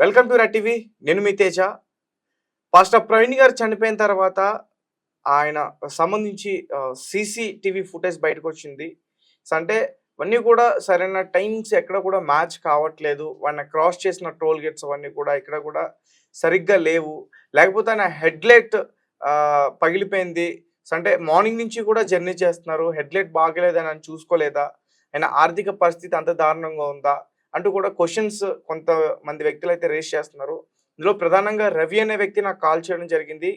Welcome to red TV. నేను మీ Teja. Pastor Praveen గారు చనిపోయిన తర్వాత ఆయన సంబంధించి సీసీటీవీ ఫుటేజ్ బయటకొచ్చింది. అంటే ఇవన్నీ కూడా సరైన టైమింగ్స్ ఎక్కడ కూడా మ్యాచ్ కావట్లేదు. ఆయన క్రాస్ చేసిన టోల్ గేట్స్ అవన్నీ కూడా ఎక్కడ కూడా సరిగ్గా లేవు. లేకపోతే ఆయన హెడ్‌లైట్ పగిలిపోయింది. అంటే మార్నింగ్ నుంచి కూడా జర్నీ చేస్తున్నారు. హెడ్‌లైట్ బాగాలేదని ఆయన చూసుకోలేదా? ఆయన ఆర్థిక పరిస్థితి అంత దారుణంగా ఉందా? అంటూ కూడా క్వెషన్స్ కొంతమంది వ్యక్తులైతే రైజ్ చేస్తున్నారు. ఇందులో ప్రధానంగా రవి అనే వ్యక్తి నాకు కాల్ చేయడం జరిగింది.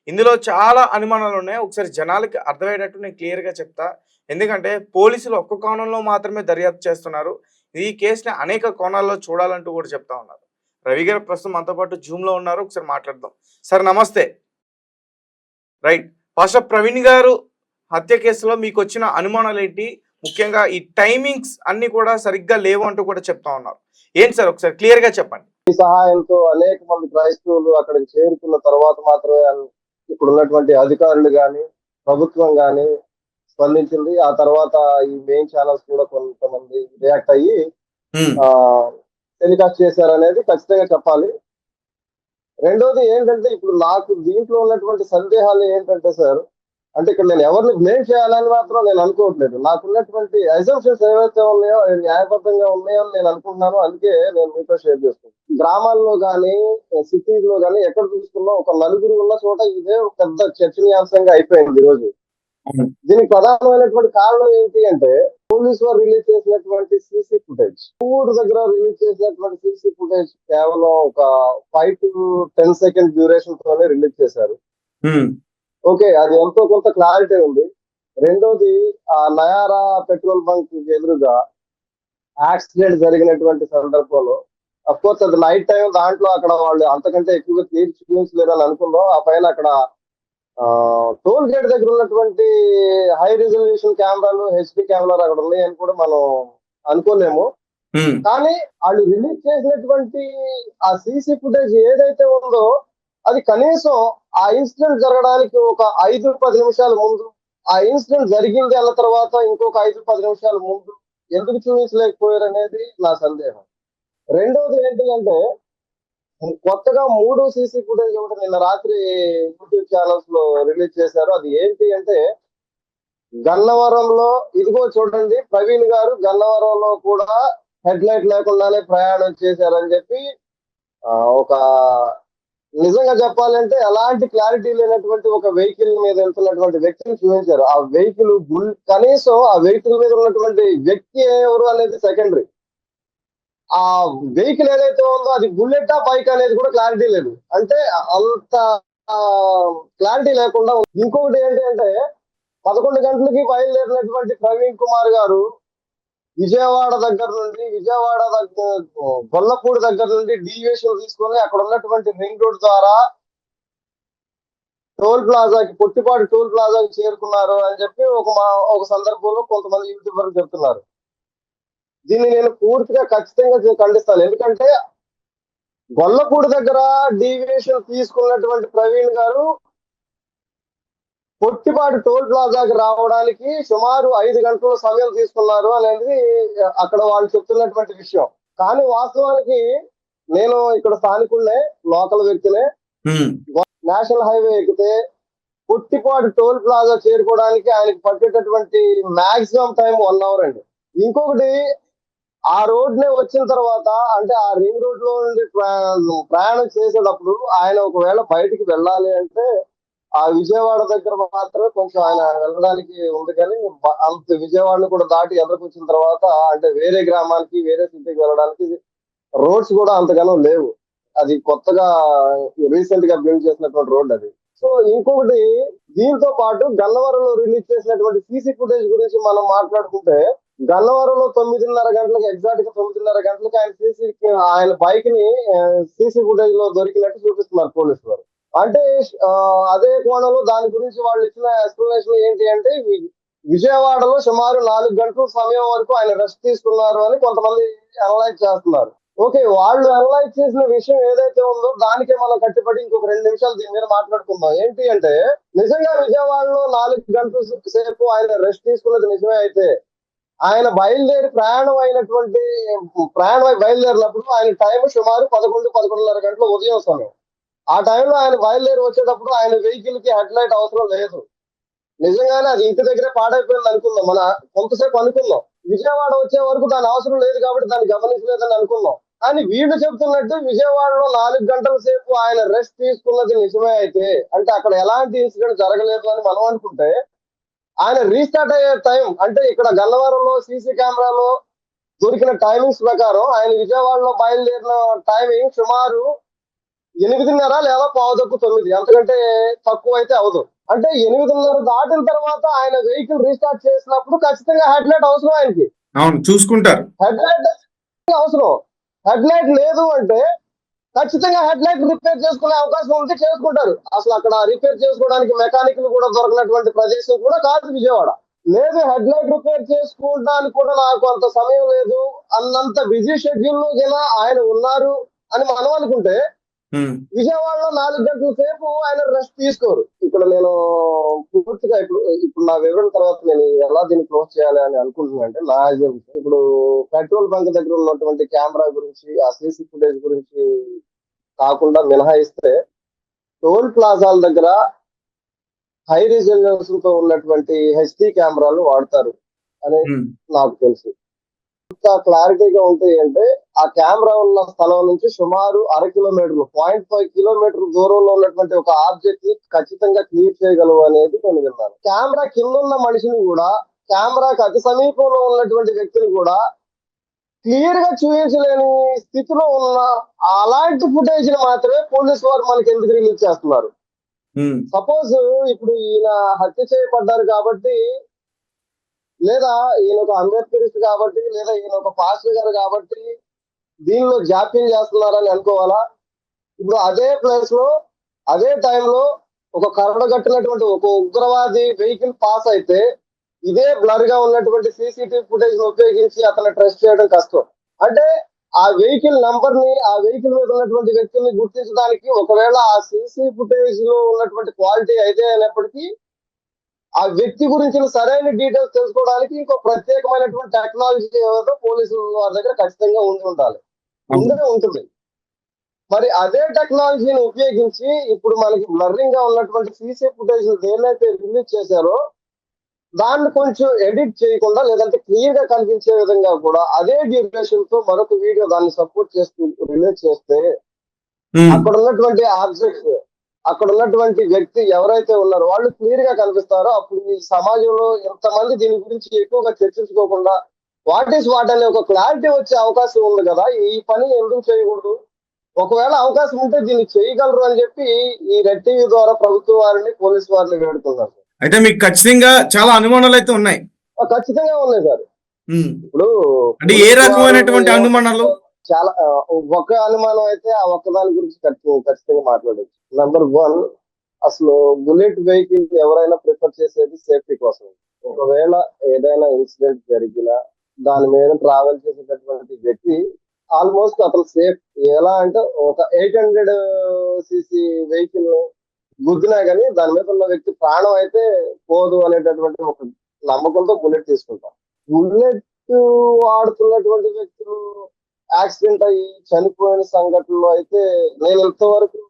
ఇందులో చాలా అనుమానాలున్నాయి. ఒకసారి జనాలకి అర్థమయ్యేటట్టు నేను క్లియర్‌గా చెప్తా. ఎందుకంటే పోలీసులు ఒక్క కోణంలో మాత్రమే దర్యాప్తు చేస్తున్నారు. ఈ కేస్‌ని అనేక కోణాల్లో చూడాలంటూ కూడా చెప్తా ఉన్నారు. రవి గారు ప్రస్తుతం మనతో పాటు జూమ్‌లో ఉన్నారు. ఒకసారి మాట్లాడదాం. సార్ నమస్తే. రైట్. పాస్టర్ ప్రవీణ్ గారు హత్య కేసులో మీకొచ్చిన అనుమానాలేంటి? ముఖ్యంగా ఈ టైమింగ్స్ అన్నీ కూడా సరిగ్గా లేవు అంటూ కూడా చెప్తా ఉన్నారు. ఏంటి సార్ ఒకసారి క్లియర్‌గా చెప్పండి. ఈ సహాయంతో అనేక మంది క్రైస్తవులు అక్కడికి చేరుకున్న తర్వాత మాత్రమే ఇప్పుడు ఉన్నటువంటి అధికారులు గాని, ప్రభుత్వం గాని స్పందించింది. ఆ తర్వాత ఈ మెయిన్ ఛానల్స్ కూడా కొంతమంది రియాక్ట్ అయ్యి టెలికాస్ట్ చేశారనేది ఖచ్చితంగా చెప్పాలి. రెండోది ఏంటంటే ఇప్పుడు నాకు దీంట్లో ఉన్నటువంటి సందేహాలు ఏంటంటే సార్, అంటే ఇక్కడ నేను ఎవరిని బ్లేమ్ చేయాలని మాత్రం నేను అనుకోవట్లేదు. నాకున్నటువంటి అజంప్షన్స్ ఏవైతే ఉన్నాయో అవి న్యాయబద్ధంగా ఉన్నాయో అని నేను అనుకుంటున్నాను. అందుకే నేను మీతో షేర్ చేస్తున్నాను. గ్రామాల్లో గానీ, సిటీస్ లో గానీ ఎక్కడ చూసుకున్నా ఒక నలుగురు ఉన్న చోట ఇదే ఒక పెద్ద చర్చనీయాంశంగా అయిపోయింది ఈ రోజు. దీనికి ప్రధానమైనటువంటి కారణం ఏంటి అంటే పోలీసు వారు రిలీజ్ చేసినటువంటి సీసీ ఫుటేజ్. ఊరు దగ్గర రిలీజ్ చేసినటువంటి సీసీ ఫుటేజ్ కేవలం ఒక 5 to 10 సెకండ్ డ్యూరేషన్ తోనే రిలీజ్ చేశారు. ఓకే, అది ఎంతో కొంత క్లారిటీ ఉంది. రెండోది ఆ నయారా పెట్రోల్ బంక్ ఎదురుగా యాక్సిడెంట్ జరిగినటువంటి సందర్భంలో అఫ్ కోర్స్ అది నైట్ టైం, దాంట్లో అక్కడ వాళ్ళు అంతకంటే ఎక్కువగా క్లియర్ చూపించలేదని అనుకున్నాం. ఆ పైన అక్కడ టోల్ గేట్ దగ్గర ఉన్నటువంటి హై రిజల్యూషన్ కెమెరాలు, హెచ్డి కెమెరాలు అక్కడ ఉన్నాయని కూడా మనం అనుకోలేము. కానీ వాళ్ళు రిలీజ్ చేసినటువంటి ఆ సీసీ ఫుటేజ్ ఏదైతే ఉందో అది కనీసం ఆ ఇన్సిడెంట్ జరగడానికి ఒక 5-10 నిమిషాల ముందు, ఆ ఇన్సిడెంట్ జరిగింది అన్న తర్వాత ఇంకొక 5-10 నిమిషాల ముందు ఎందుకు చూపించలేకపోయారు అనేది నా సందేహం. రెండోది ఏంటి అంటే కొత్తగా 3 సీసీ ఫుటేజ్ ఒకటి నిన్న రాత్రి యూట్యూబ్ ఛానల్స్ లో రిలీజ్ చేశారు. అది ఏంటి అంటే గన్నవరంలో, ఇదిగో చూడండి ప్రవీణ్ గారు గన్నవరంలో కూడా హెడ్ లైట్ లేకుండానే ప్రయాణం చేశారని చెప్పి ఒక నిజంగా చెప్పాలంటే ఎలాంటి క్లారిటీ లేనటువంటి ఒక వెహికల్ మీద వెళ్తున్నటువంటి వ్యక్తిని చూపించారు. ఆ వెహికల్ కనీసం ఆ వెహికల్ మీద ఉన్నటువంటి వ్యక్తి ఎవరు అనేది సెకండరీ. ఆ వెహికల్ ఏదైతే ఉందో అది బుల్లెటా బైక్ అనేది కూడా క్లారిటీ లేదు. అంటే అంత క్లారిటీ లేకుండా ఉంది. ఇంకొకటి ఏంటి అంటే 11 గంటలకి బయలుదేరినటువంటి ప్రవీణ్ కుమార్ గారు విజయవాడ గొల్లపూడి దగ్గర నుండి డీవియేషన్ తీసుకొని అక్కడ ఉన్నటువంటి రింగ్ రోడ్ ద్వారా టోల్ ప్లాజాకి, పొట్టిపాటి టోల్ ప్లాజాకి చేరుకున్నారు అని చెప్పి ఒక సందర్భంలో కొంతమంది యూట్యూబర్లు చెప్తున్నారు. దీన్ని నేను పూర్తిగా ఖచ్చితంగా ఖండిస్తాను. ఎందుకంటే గొల్లపూడి దగ్గర డీవియేషన్ తీసుకున్నటువంటి ప్రవీణ్ గారు పొట్టిపాటి టోల్ ప్లాజాకి రావడానికి సుమారు 5 గంటల సమయం తీసుకున్నారు అనేది అక్కడ వాళ్ళు చెప్తున్నటువంటి విషయం. కానీ వాస్తవానికి నేను ఇక్కడ స్థానికుడినే, లోకల్ వ్యక్తినే. నేషనల్ హైవే ఎక్కితే పొట్టిపాటి టోల్ ప్లాజా చేరుకోవడానికి ఆయనకి పట్టేటటువంటి మాక్సిమం టైం 1 hour అండి. ఇంకొకటి ఆ రోడ్నే వచ్చిన తర్వాత, అంటే ఆ రింగ్ రోడ్ లో నుండి ప్రయాణం చేసేటప్పుడు ఆయన ఒకవేళ బయటికి వెళ్ళాలి అంటే ఆ విజయవాడ దగ్గర మాత్రమే కొంచెం ఆయన వెళ్ళడానికి ఉంది. కానీ అంత విజయవాడను కూడా దాటి ఎదురుకు వచ్చిన తర్వాత అంటే వేరే గ్రామానికి, వేరే సిటీకి వెళ్ళడానికి రోడ్స్ కూడా అంతగానో లేవు. అది కొత్తగా రీసెంట్ గా బిల్డ్ చేసినటువంటి రోడ్ అది. సో ఇంకొకటి, దీంతో పాటు గన్నవరంలో రిలీజ్ చేసినటువంటి సీసీ ఫుటేజ్ గురించి మనం మాట్లాడుకుంటే గన్నవరంలో 9:30 గంటలకు, ఎగ్జాక్ట్ గా 9:30 గంటలకు ఆయన బైక్ ని సీసీ ఫుటేజ్ లో దొరికినట్టు చూపిస్తున్నారు పోలీసు వారు. అంటే అదే కోణంలో దాని గురించి వాళ్ళు ఇచ్చిన ఎక్స్ప్లెనేషన్ ఏంటి అంటే విజయవాడలో సుమారు 4 గంటల సమయం వరకు ఆయన రెస్ట్ తీసుకున్నారు అని కొంతమంది అనలైజ్ చేస్తున్నారు. ఓకే, వాళ్ళు అనలైజ్ చేసిన విషయం ఏదైతే ఉందో దానికే మనం కట్టుబడి ఇంకొక 2 నిమిషాలు దీని మీద మాట్లాడుకుందాం. ఏంటి అంటే నిజంగా విజయవాడలో 4 గంటల సేపు ఆయన రెస్ట్ తీసుకున్నది నిజమే అయితే ఆయన ప్రయాణం బయలుదేరినప్పుడు ఆయన టైం సుమారు 11-11:30 గంటల ఉదయం సమయం. ఆ టైంలో ఆయన బయలుదేరి వచ్చేటప్పుడు ఆయన వెహికల్ కి హెడ్ లైట్ అవసరం లేదు. నిజంగానే అది ఇంటి దగ్గరే పాడైపోయింది అనుకుందాం. కొంతసేపు అనుకుందాం. విజయవాడ వచ్చే వరకు దాని అవసరం లేదు కాబట్టి దాన్ని గమనించలేదని అనుకుందాం. కానీ వీళ్ళు చెప్తున్నట్టు విజయవాడలో 4 గంటల సేపు ఆయన రెస్ట్ తీసుకున్నది నిజమే అయితే, అంటే అక్కడ ఎలాంటి ఇన్సిడెంట్ జరగలేదు అని మనం అనుకుంటే, ఆయన రీస్టార్ట్ అయ్యే టైం అంటే ఇక్కడ గన్నవరంలో సీసీ కెమెరాలో దొరికిన టైమింగ్స్ ప్రకారం ఆయన విజయవాడలో బయలుదేరిన టైమింగ్ సుమారు 8:30 లేదా 8:45, అంతకంటే తక్కువ అయితే అవదు. అంటే 8:30 దాటిన తర్వాత ఆయన వెహికల్ రీస్టార్ట్ చేసినప్పుడు ఖచ్చితంగా హెడ్ లైట్ అవసరం ఆయనకి. అవును, చూసుకుంటారు. హెడ్ లైట్ అవసరం. హెడ్ లైట్ లేదు అంటే ఖచ్చితంగా హెడ్ లైట్ రిపేర్ చేసుకునే అవకాశం ఉంటే చేసుకుంటారు. అసలు అక్కడ రిపేర్ చేసుకోవడానికి మెకానిక్లు కూడా దొరకనటువంటి ప్రదేశం కూడా కాదు విజయవాడ. లేదు హెడ్ లైట్ రిపేర్ చేసుకోవడానికి కూడా నాకు అంత సమయం లేదు, అన్నంత బిజీ షెడ్యూల్ లో ఆయన ఉన్నారు అని మనం అనుకుంటే, విజయవాడలో 4 గంటల సేపు ఆయన రెస్ట్ తీసుకోరు. ఇక్కడ నేను పూర్తిగా ఇప్పుడు నా వివరణ తర్వాత నేను ఎలా దీన్ని క్లోజ్ చేయాలి అని అనుకుంటున్నా అంటే, నా ఇప్పుడు పెట్రోల్ బంక్ దగ్గర ఉన్నటువంటి కెమెరా గురించి, ఆ సీసీ ఫుటేజ్ గురించి కాకుండా మినహాయిస్తే, టోల్ ప్లాజాల దగ్గర హై రిజల్యూషన్ తో ఉన్నటువంటి హెచ్డి కెమెరాలు వాడతారు అని నాకు తెలుసు. ఎంత క్లారిటీగా ఉంటాయి అంటే, ఆ కెమెరా ఉన్న స్థలం నుంచి సుమారు 1/2 కిలోమీటర్లు 0.5 కిలోమీటర్ దూరంలో ఉన్నటువంటి ఒక ఆబ్జెక్ట్ ని ఖచ్చితంగా క్లియర్ చేయగలవు అనేది నేను విన్నాను. కెమెరా కింద ఉన్న మనిషిని కూడా, కెమెరాకి అతి సమీపంలో ఉన్నటువంటి వ్యక్తిని కూడా క్లియర్ గా చూపించలేని స్థితిలో ఉన్న అలాంటి ఫుటేజ్ ని మాత్రమే పోలీసు వారు మనకి ఎందుకు రిలీజ్ చేస్తున్నారు? సపోజ్ ఇప్పుడు ఈయన హత్య చేయబడ్డారు కాబట్టి, లేదా ఈయన ఒక అంబేద్కరిస్ట్ కాబట్టి, లేదా ఈయన ఒక పాస్టర్ గారు కాబట్టి దీనిలో జాప్యం చేస్తున్నారని అనుకోవాలా? ఇప్పుడు అదే ప్లేస్ లో అదే టైంలో ఒక కరడగట్టినటువంటి ఒక ఉగ్రవాది వెహికల్ పాస్ అయితే ఇదే బ్లర్ గా ఉన్నటువంటి సీసీటీవీ ఫుటేజ్ ఉపయోగించి అతను ట్రెస్ట్ చేయడం కష్టం. అంటే ఆ వెహికల్ నంబర్ ని, ఆ వెహికల్ మీద ఉన్నటువంటి వ్యక్తుల్ని గుర్తించడానికి ఒకవేళ ఆ సీసీ ఫుటేజ్ లో ఉన్నటువంటి క్వాలిటీ అయితే అయినప్పటికీ ఆ వ్యక్తి గురించిన సరైన డీటెయిల్స్ తెలుసుకోవడానికి ఇంకో ప్రత్యేకమైనటువంటి టెక్నాలజీ ఏదో పోలీసుల వారి దగ్గర ఖచ్చితంగా ఉండాలి, ఉంటుంది. మరి అదే టెక్నాలజీని ఉపయోగించి ఇప్పుడు మనకి బ్లర్రింగ్ గా ఉన్నటువంటి సీసీ ఫుటేజ్ దేన్నైతే రిలీజ్ చేశారో దాన్ని కొంచెం ఎడిట్ చేయకుండా, లేదంటే క్లియర్ గా కనిపించే విధంగా కూడా అదే డ్యూరేషన్ తో మరొక వీడియో దాన్ని సపోర్ట్ చేస్తూ రిలీజ్ చేస్తే, అక్కడ ఉన్నటువంటి ఆబ్జెక్ట్స్, అక్కడ ఉన్నటువంటి వ్యక్తి ఎవరైతే ఉన్నారో వాళ్ళు క్లియర్ గా కనిపిస్తారో, అప్పుడు ఈ సమాజంలో ఎంతమంది దీని గురించి ఎక్కువగా చర్చించుకోకుండా వాట్ అనే ఒక క్లారిటీ వచ్చే అవకాశం ఉంది కదా. ఈ పని ఎందుకు చేయకూడదు? ఒకవేళ అవకాశం ఉంటే దీన్ని చేయగలరు అని చెప్పి ఈ రెడ్ టీవీ ద్వారా ప్రభుత్వ వారిని, పోలీసు వారిని వేడుతున్నారు. అయితే మీకు ఖచ్చితంగా చాలా అనుమానాలు అయితే ఉన్నాయి? ఖచ్చితంగా ఉన్నాయి సార్. ఇప్పుడు అంటే ఏ రకమైనటువంటి అనుమానాలు? చాలా ఒక అనుమానం అయితే ఆ ఒక్కదాని గురించి ఖచ్చితంగా మాట్లాడచ్చు. నెంబర్ 1, అసలు బుల్లెట్ వెహికల్ ఎవరైనా ప్రిఫర్ చేసేది సేఫ్టీ కోసం. ఒకవేళ ఏదైనా ఇన్సిడెంట్ జరిగినా దాని మీద ట్రావెల్ చేసేటటువంటి వ్యక్తి ఆల్మోస్ట్ అతను సేఫ్. ఎలా అంటే ఒక 800 cc వెహికల్ గుద్దినా గానీ దాని మీద ఉన్న వ్యక్తి ప్రాణం అయితే పోదు అనేటటువంటి ఒక నమ్మకంతో బుల్లెట్ తీసుకుంటాం. బుల్లెట్ వాడుతున్నటువంటి వ్యక్తులు యాక్సిడెంట్ అయ్యి చనిపోయిన సంఘటనలు అయితే నేను ఇంతవరకు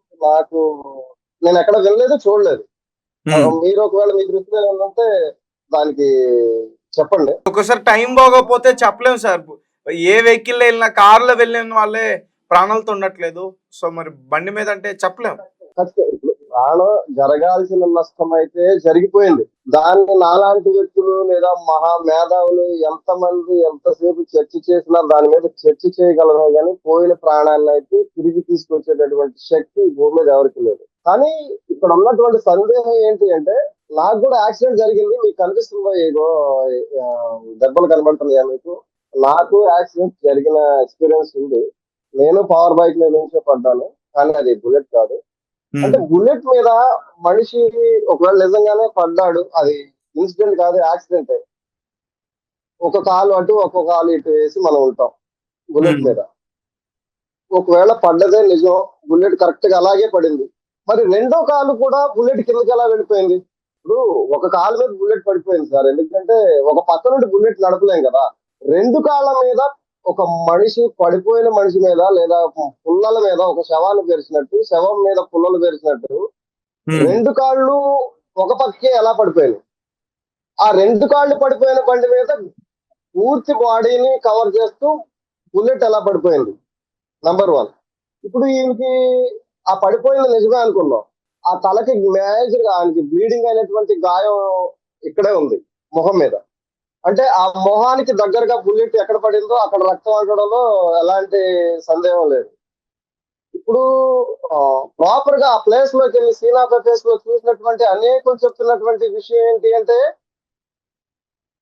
నేను ఎక్కడ వినలేదు, చూడలేదు. మీరు ఒకవేళ మీ దృష్టిలో ఏంటంటే దానికి చెప్పండి. ఒకసారి టైం బాగోపోతే చెప్పలేము సార్. ఏ వెహికల్ వెళ్ళినా, కార్లో వెళ్ళిన వాళ్ళే ప్రాణాలతో ఉండట్లేదు. సో మరి బండి మీద అంటే చెప్పలేము. ప్రాణం జరగాల్సిన నష్టం అయితే జరిగిపోయింది. దాన్ని నాలాంటి వ్యక్తులు లేదా మహా మేధావులు ఎంతమంది ఎంతసేపు చర్చ చేసినా దాని మీద చర్చ చేయగలమే కానీ పోయిన ప్రాణాలను అయితే తిరిగి తీసుకొచ్చేటటువంటి శక్తి భూమి మీద ఎవరికి లేదు. కానీ ఇక్కడ ఉన్నటువంటి సందేహం ఏంటి అంటే, నాకు కూడా యాక్సిడెంట్ జరిగింది, మీకు కనిపిస్తుందో ఏదో దెబ్బలు కనబడుతున్నాయా మీకు? నాకు యాక్సిడెంట్ జరిగిన ఎక్స్పీరియన్స్ ఉంది. నేను పవర్ బైక్ మీద నుంచే పడ్డాను, కానీ అది బుల్లెట్ కాదు. అంటే బుల్లెట్ మీద మనిషి ఒకవేళ నిజంగానే పడ్డాడు, అది ఇన్సిడెంట్ కాదు, యాక్సిడెంటే. ఒక కాలు అటు ఒక కాలు ఇటు వేసి మనం ఉంటాం బుల్లెట్ మీద. ఒకవేళ పడ్డదే నిజం, బుల్లెట్ కరెక్ట్ గా అలాగే పడింది, మరి రెండో కాలు కూడా బుల్లెట్ కిందకి ఎలా వెళ్ళిపోయింది? ఇప్పుడు ఒక కాలు మీద బుల్లెట్ పడిపోయింది సార్. ఎందుకంటే ఒక పక్క నుండి బుల్లెట్ నడపలేం కదా. రెండు కాళ్ళ మీద ఒక మనిషి, పడిపోయిన మనిషి మీద లేదా పుల్లల మీద ఒక శవాన్ని పేర్చినట్టు, శవం మీద పుల్లలు పేర్చినట్టు రెండు కాళ్ళు ఒక పక్కకే ఎలా పడిపోయాయి. ఆ రెండు కాళ్ళు పడిపోయిన బండి మీద పూర్తి బాడీని కవర్ చేస్తూ బుల్లెట్ ఎలా పడిపోయింది, నంబర్ 1. ఇప్పుడు ఈయనకి ఆ పడిపోయింది నిజమే అనుకున్నాం. ఆ తలకి మేజర్ గా ఆయనకి బ్లీడింగ్ అయినటువంటి గాయం ఇక్కడే ఉంది, మొహం మీద. అంటే ఆ మొహానికి దగ్గరగా బుల్లెట్ ఎక్కడ పడిందో అక్కడ రక్తం ఆగడంలో ఎలాంటి సందేహం లేదు. ఇప్పుడు ప్రాపర్ గా ఆ ప్లేస్ లోకి వెళ్ళి సీన్ ఆఫ్ ప్లేస్ లో చూసినటువంటి అనేకులు చెప్తున్నటువంటి విషయం ఏంటి అంటే,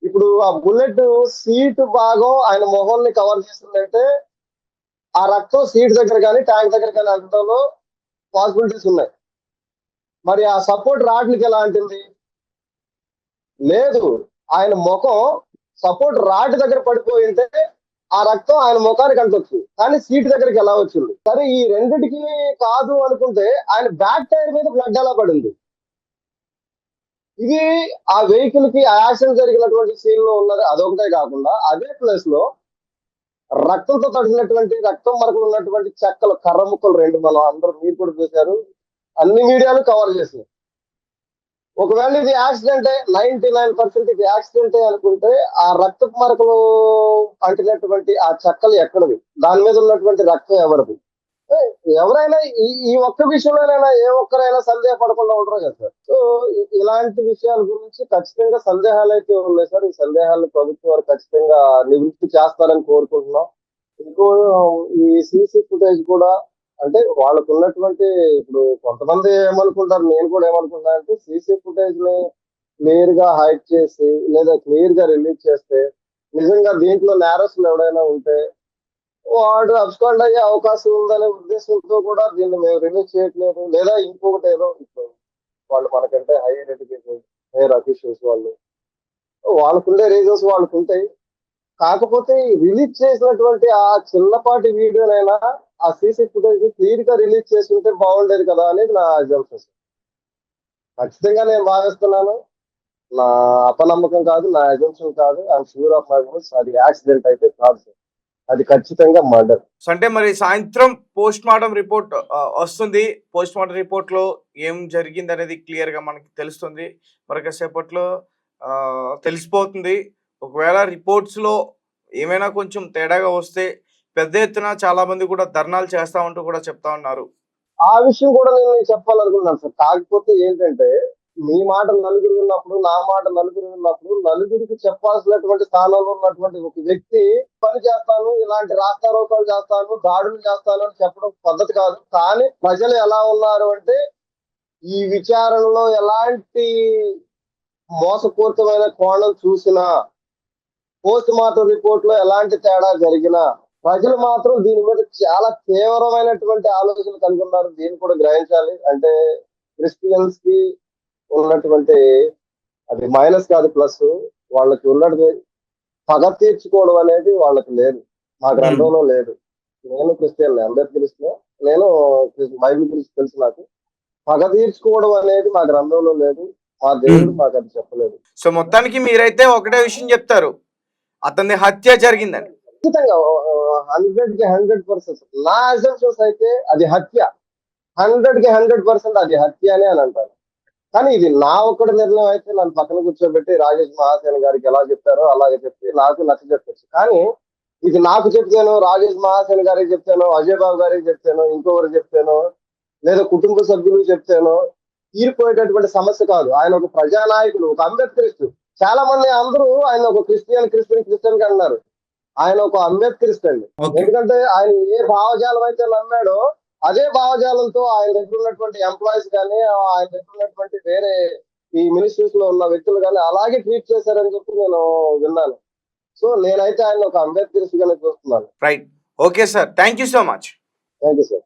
ఇప్పుడు ఆ బుల్లెట్ సీట్ భాగం ఆయన మొహాన్ని కవర్ చేస్తుందంటే ఆ రక్తం సీట్ దగ్గర కానీ ట్యాంక్ దగ్గర కానీ అంటడంలో పాసిబిలిటీస్ ఉన్నాయి. మరి ఆ సపోర్ట్ రాడ్లకి ఎలా అంటుంది? లేదు. ఆయన ముఖం సపోర్ట్ రాడ్ దగ్గర పడిపోయి ఉంటే ఆ రక్తం ఆయన ముఖానికి అంటొచ్చు, కానీ సీట్ దగ్గరికి ఎలా వచ్చింది? సరే, ఈ రెండిటికి కాదు అనుకుంటే ఆయన బ్యాక్ టైర్ మీద బ్లడ్ ఎలా పడింది? ఇది ఆ వెహికల్ కి యాక్సిడెంట్ జరిగినటువంటి సీన్ లో ఉన్నది అదొకటే కాకుండా, అదే ప్లేస్ లో రక్తంతో తడిసినటువంటి, రక్తం మరకలు ఉన్నటువంటి చెక్కలు, కర్ర ముక్కలు 2 మనం అందరూ మీరు కూడా చూశారు, అన్ని మీడియాలు కవర్ చేసినాయి. ఒకవేళ ఇది యాక్సిడెంటే, 99% ఇది యాక్సిడెంటే అనుకుంటే ఆ రక్తపు మరకలు అంటినటువంటి ఆ చెక్కలు ఎక్కడివి? దాని మీద ఉన్నటువంటి రక్తం ఎవరిది? ఎవరైనా ఈ ఒక్క విషయంలోనైనా ఏ ఒక్కరైనా సందేహపడకుండా ఉండరు కదా సార్. సో ఇలాంటి విషయాల గురించి ఖచ్చితంగా సందేహాలు అయితే ఉన్నాయి సార్. ఈ సందేహాలను ప్రభుత్వం వారు ఖచ్చితంగా నివృత్తి చేస్తారని కోరుకుంటున్నాం. ఇంకో ఈ సీసీ ఫుటేజ్ కూడా, అంటే వాళ్ళకు ఉన్నటువంటి, ఇప్పుడు కొంతమంది ఏమనుకుంటారు, నేను కూడా ఏమనుకుంటా అంటే, సీసీ ఫుటేజ్ ని క్లియర్ గా హైడ్ చేసి లేదా క్లియర్ గా రిలీజ్ చేస్తే నిజంగా దీంట్లో నేరస్తులు ఎవడైనా ఉంటే వాడు అబ్స్కాండ్ అయ్యే అవకాశం ఉందనే ఉద్దేశంతో కూడా దీన్ని మేము రిలీజ్ చేయట్లేదు. లేదా ఇంకొకటి ఏదో, ఇప్పుడు వాళ్ళు మనకంటే హైయర్ ఎడ్యుకేషన్, హైయర్ అఫీషియల్స్ వాళ్ళకుండే రీజన్స్ వాళ్ళకు ఉంటాయి. కాకపోతే రిలీజ్ చేసినటువంటి ఆ చిన్నపాటి వీడియోనైనా ఆ సీసీ ఫుటేజ్ క్లియర్ గా రిలీజ్ చేసుకుంటే బాగుండేది కదా అనేది నా అజంప్షన్. ఖచ్చితంగా నేను భావిస్తున్నాను. నా అపనమ్మకం కాదు, నా అజంప్షన్ కాదు. I'm sure of my words. అది యాక్సిడెంట్ అయితే కాదు సార్, అది ఖచ్చితంగా మర్డర్. సో అంటే మరి సాయంత్రం పోస్ట్ మార్టం రిపోర్ట్ వస్తుంది. పోస్ట్ మార్టం రిపోర్ట్ లో ఏం జరిగింది అనేది క్లియర్ గా మనకి తెలుస్తుంది. మరి కాసేపట్లో తెలిసిపోతుంది. ఒకవేళ రిపోర్ట్స్ లో ఏమైనా కొంచెం తేడాగా వస్తే పెద్ద ఎత్తున చాలా మంది కూడా ధర్నాలు చేస్తామంటూ కూడా చెప్తా ఉన్నారు. ఆ విషయం కూడా నేను చెప్పాలనుకున్నాను సార్. కాకపోతే ఏంటంటే, మీ మాట నలుగురు విన్నప్పుడు, నా మాట నలుగురు విన్నప్పుడు, నలుగురికి చెప్పాల్సినటువంటి స్థానంలో ఉన్నటువంటి ఒక వ్యక్తి పని చేస్తాను, ఇలాంటి రాస్తారోకాలు చేస్తాను, దాడులు చేస్తాను అని చెప్పడం పద్ధతి కాదు. కానీ ప్రజలు ఎలా ఉన్నారు అంటే, ఈ విచారణలో ఎలాంటి మోసపూరితమైన కోణం చూసినా, పోస్ట్ మార్టం రిపోర్ట్ లో ఎలాంటి తేడా జరిగినా ప్రజలు మాత్రం దీని మీద చాలా తీవ్రమైనటువంటి ఆలోచనలు కలిగి ఉన్నారు. దీన్ని కూడా గ్రహించాలి. అంటే క్రిస్టియన్స్ కి ఉన్నటువంటి, అది మైనస్ కాదు ప్లస్, వాళ్ళకి ఉన్నది పగ తీర్చుకోవడం అనేది వాళ్ళకి లేదు, మా గ్రంథంలో లేదు. నేను క్రిస్టియన్, అందరు క్రిస్టియన్, నేను బైబిల్ గురించి తెలుసు నాకు. పగ తీర్చుకోవడం అనేది మా గ్రంథంలో లేదు, మా దేవుడు మాకు అది చెప్పలేదు. సో మొత్తానికి మీరైతే ఒకటే విషయం చెప్తారు, అతని హత్య జరిగిందని. ఖచ్చితంగా 100% నా అసంప్షన్స్ అయితే అది హత్య, 100% అది హత్య అని అంటారు. కానీ ఇది నా ఒక్కడి నిర్ణయం అయితే నన్ను పక్కన కూర్చోబెట్టి రాజేష్ మహాసేన గారికి ఎలా చెప్తారో అలాగే చెప్పి నాకు నచ్చ చెప్పచ్చు. కానీ ఇది నాకు చెప్తాను, రాజేష్ మహాసేన గారికి చెప్తాను, అజయ్ బాబు గారికి చెప్తాను, ఇంకొకరికి చెప్తాను, లేదా కుటుంబ సభ్యులకు చెప్తాను తీరిపోయేటటువంటి సమస్య కాదు. ఆయన ఒక ప్రజానాయకుడు, ఒక అంబేద్కరిస్ట్. చాలా మంది అందరూ ఆయన ఒక క్రిస్టియన్ గా అన్నారు. ఆయన ఒక అంబేద్కరిస్ట్ అండి. ఎందుకంటే ఆయన ఏ భావజాలం అయితే నమ్మాడో అదే భావజాలంతో ఆయన దగ్గర ఉన్నటువంటి ఎంప్లాయీస్ కానీ, ఆయన దగ్గర ఉన్నటువంటి వేరే ఈ మినిస్ట్రీస్ లో ఉన్న వ్యక్తులు కానీ అలాగే ట్రీట్ చేశారని చెప్పి నేను విన్నాను. సో నేనైతే ఆయన ఒక అంబేద్కరిస్ట్ గానే చూస్తున్నాను. Right, okay sir, thank you so much. Thank you sir.